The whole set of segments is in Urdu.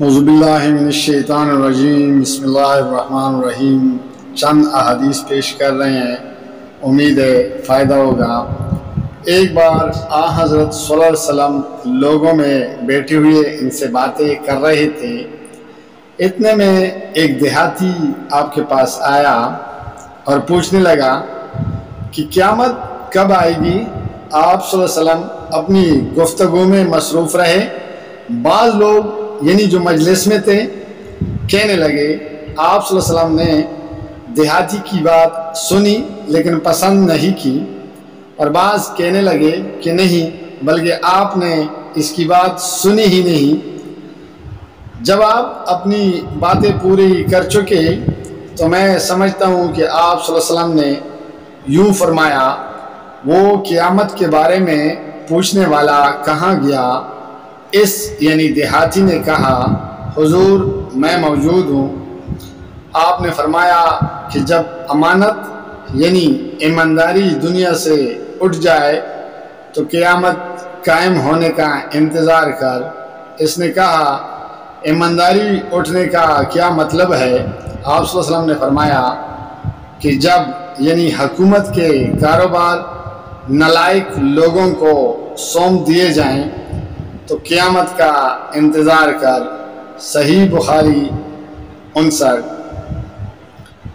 اعوذ باللہ من الشیطان الرجیم، بسم اللہ الرحمن الرحیم۔ چند احادیث پیش کر رہے ہیں، امید ہے فائدہ ہوگا۔ ایک بار حضرت صلی اللہ علیہ وسلم لوگوں میں بیٹھے ہوئے ان سے باتیں کر رہے تھے۔ اتنے میں ایک دیہاتی آپ کے پاس آیا اور پوچھنے لگا کہ قیامت کب آئے گی؟ آپ صلی اللہ علیہ وسلم اپنی گفتگو میں مصروف رہے۔ بعض لوگ یعنی جو مجلس میں تھے کہنے لگے، آپ صلی اللہ علیہ وسلم نے دیہاتی کی بات سنی لیکن پسند نہیں کی، اور بعض کہنے لگے کہ نہیں بلکہ آپ نے اس کی بات سنی ہی نہیں۔ جب آپ اپنی باتیں پوری کر چکے تو میں سمجھتا ہوں کہ آپ صلی اللہ علیہ وسلم نے یوں فرمایا، وہ قیامت کے بارے میں پوچھنے والا کہاں گیا؟ اس یعنی دیہاتی نے کہا، حضور میں موجود ہوں۔ آپ نے فرمایا کہ جب امانت یعنی ایمانداری دنیا سے اٹھ جائے تو قیامت قائم ہونے کا انتظار کر۔ اس نے کہا، ایمانداری اٹھنے کا کیا مطلب ہے؟ آپ صلی اللہ علیہ وسلم نے فرمایا کہ جب یعنی حکومت کے کاروبار نالائق لوگوں کو سونپ دیے جائیں تو قیامت کا انتظار کر۔ صحیح بخاری 59۔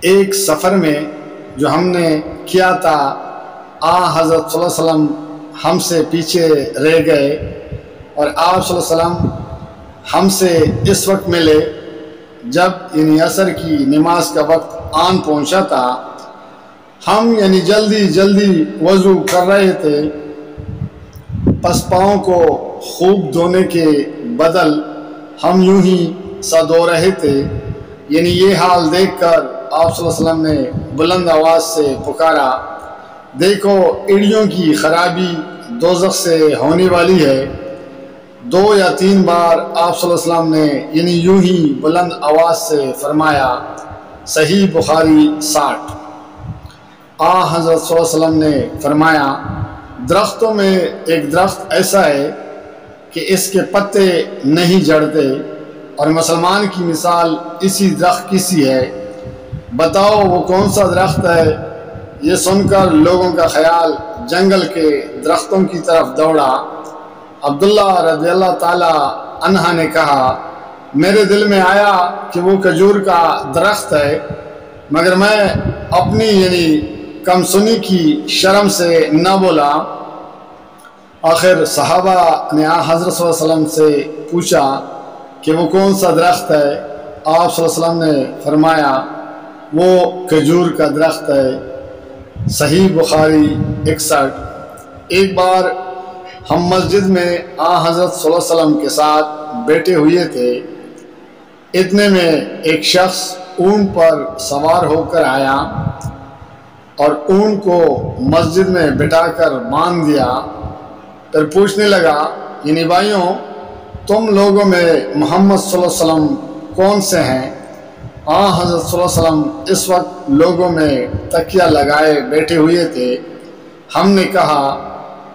ایک سفر میں جو ہم نے کیا تھا، حضرت صلی اللہ علیہ وسلم ہم سے پیچھے رہ گئے، اور آپ صلی اللہ علیہ وسلم ہم سے اس وقت ملے جب یعنی عصر کی نماز کا وقت آن پہنچا تھا۔ ہم یعنی جلدی وضو کر رہے تھے، پس پاؤں کو خوب دھونے کے بدل ہم یوں ہی سا دھو رہے تھے۔ یعنی یہ حال دیکھ کر آپ صلی اللہ علیہ وسلم نے بلند آواز سے پکارا، دیکھو ایڑیوں کی خرابی دوزخ سے ہونے والی ہے۔ 2 یا 3 بار آپ صلی اللہ علیہ وسلم نے یعنی یوں ہی بلند آواز سے فرمایا۔ صحیح بخاری 60۔ حضرت صلی اللہ علیہ وسلم نے فرمایا، درختوں میں ایک درخت ایسا ہے کہ اس کے پتے نہیں جڑتے، اور مسلمان کی مثال اسی درخت کی سی ہے۔ بتاؤ وہ کون سا درخت ہے؟ یہ سن کر لوگوں کا خیال جنگل کے درختوں کی طرف دوڑا۔ عبداللہ رضی اللہ تعالی عنہ نے کہا، میرے دل میں آیا کہ وہ کھجور کا درخت ہے، مگر میں اپنی یعنی کم سنی کی شرم سے نہ بولا۔ آخر صحابہ نے حضرت صلی اللہ علیہ وسلم سے پوچھا کہ وہ کون سا درخت ہے؟ آپ صلی اللہ علیہ وسلم نے فرمایا، وہ کھجور کا درخت ہے۔ صحیح بخاری 61۔ ایک بار ہم مسجد میں حضرت صلی اللہ علیہ وسلم کے ساتھ بیٹھے ہوئے تھے۔ اتنے میں ایک شخص اونٹ پر سوار ہو کر آیا اور اونٹ کو مسجد میں بٹھا کر باندھ دیا۔ پھر پوچھنے لگا، یعنی بھائیوں تم لوگوں میں محمد صلی اللہ علیہ وسلم کون سے ہیں؟ حضرت صلی اللہ علیہ وسلم اس وقت لوگوں میں تکیہ لگائے بیٹھے ہوئے تھے۔ ہم نے کہا،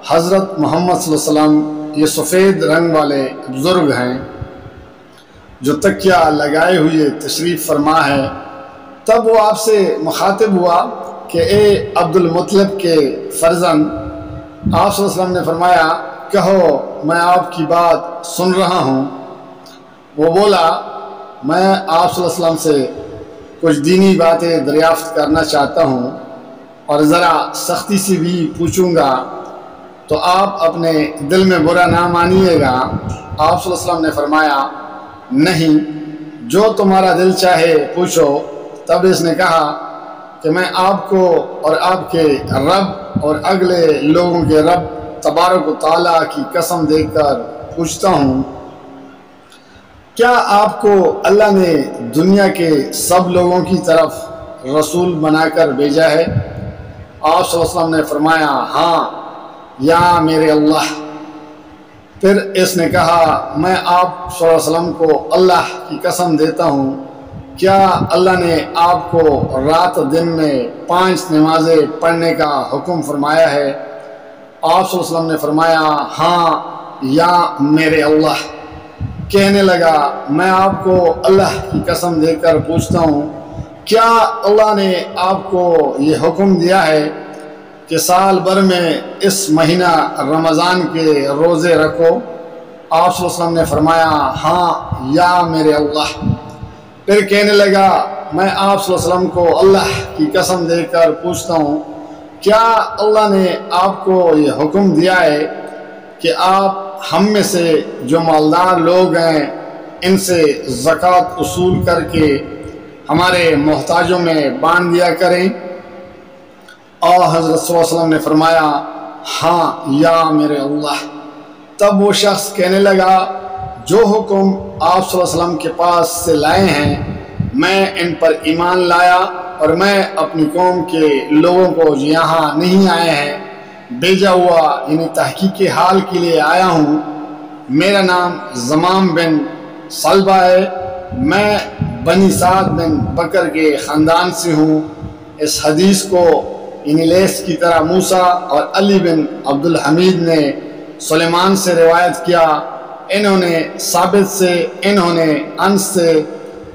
حضرت محمد صلی اللہ علیہ وسلم یہ سفید رنگ والے بزرگ ہیں جو تکیہ لگائے ہوئے تشریف فرما ہے۔ تب وہ آپ سے مخاطب ہوا کہ اے عبد المطلب کے فرزند۔ آپ صلی اللہ علیہ وسلم نے فرمایا، کہو میں آپ کی بات سن رہا ہوں۔ وہ بولا، میں آپ صلی اللہ علیہ وسلم سے کچھ دینی باتیں دریافت کرنا چاہتا ہوں، اور ذرا سختی سے بھی پوچھوں گا تو آپ اپنے دل میں برا نہ مانیے گا۔ آپ صلی اللہ علیہ وسلم نے فرمایا، نہیں، جو تمہارا دل چاہے پوچھو۔ تب اس نے کہا کہ میں آپ کو اور آپ کے رب اور اگلے لوگوں کے رب تبارک و تعالیٰ کی قسم دے کر پوچھتا ہوں، کیا آپ کو اللہ نے دنیا کے سب لوگوں کی طرف رسول بنا کر بھیجا ہے؟ آپ صلی اللہ علیہ وسلم نے فرمایا، ہاں یا میرے اللہ۔ پھر اس نے کہا، میں آپ صلی اللہ علیہ وسلم کو اللہ کی قسم دیتا ہوں، کیا اللہ نے آپ کو رات دن میں 5 نمازیں پڑھنے کا حکم فرمایا ہے؟ آپ صلی اللہ علیہ وسلم نے فرمایا، ہاں یا میرے اللہ۔ کہنے لگا میں آپ کو اللہ کی قسم دے کر پوچھتا ہوں کیا اللہ نے آپ کو یہ حکم دیا ہے کہ سال بھر میں اس مہینہ رمضان کے روزے رکھو؟ آپ صلی اللہ علیہ وسلم نے فرمایا ہاں یا میرے اللہ۔ پھر کہنے لگا میں آپ صلی اللہ علیہ وسلم کو اللہ کی قسم دے کر پوچھتا ہوں کیا اللہ نے آپ کو یہ حکم دیا ہے کہ آپ ہم میں سے جو مالدار لوگ ہیں ان سے زکوٰۃ وصول کر کے ہمارے محتاجوں میں بانٹ دیا کریں؟ اور حضرت صلی اللہ علیہ وسلم نے فرمایا ہاں یا میرے اللہ۔ تب وہ شخص کہنے لگا جو حکم آپ صلی اللہ علیہ وسلم کے پاس سے لائے ہیں میں ان پر ایمان لایا اور میں اپنی قوم کے لوگوں کو جو یہاں نہیں آئے ہیں بھیجا ہوا یعنی تحقیق حال کے لیے آیا ہوں۔ میرا نام زمام بن صلبہ ہے، میں بنی سعد بن بکر کے خاندان سے ہوں۔ اس حدیث کو یعنی لیث کی طرح موسیٰ اور علی بن عبد الحمید نے سلیمان سے روایت کیا، انہوں نے ثابت سے، انہوں نے انس سے،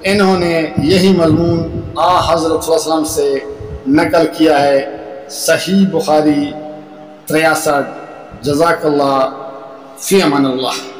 انہوں نے یہی مضمون حضرت صلی اللہ علیہ وسلم سے نقل کیا ہے۔ صحیح بخاری 63۔ جزاک اللہ، فی امان اللہ۔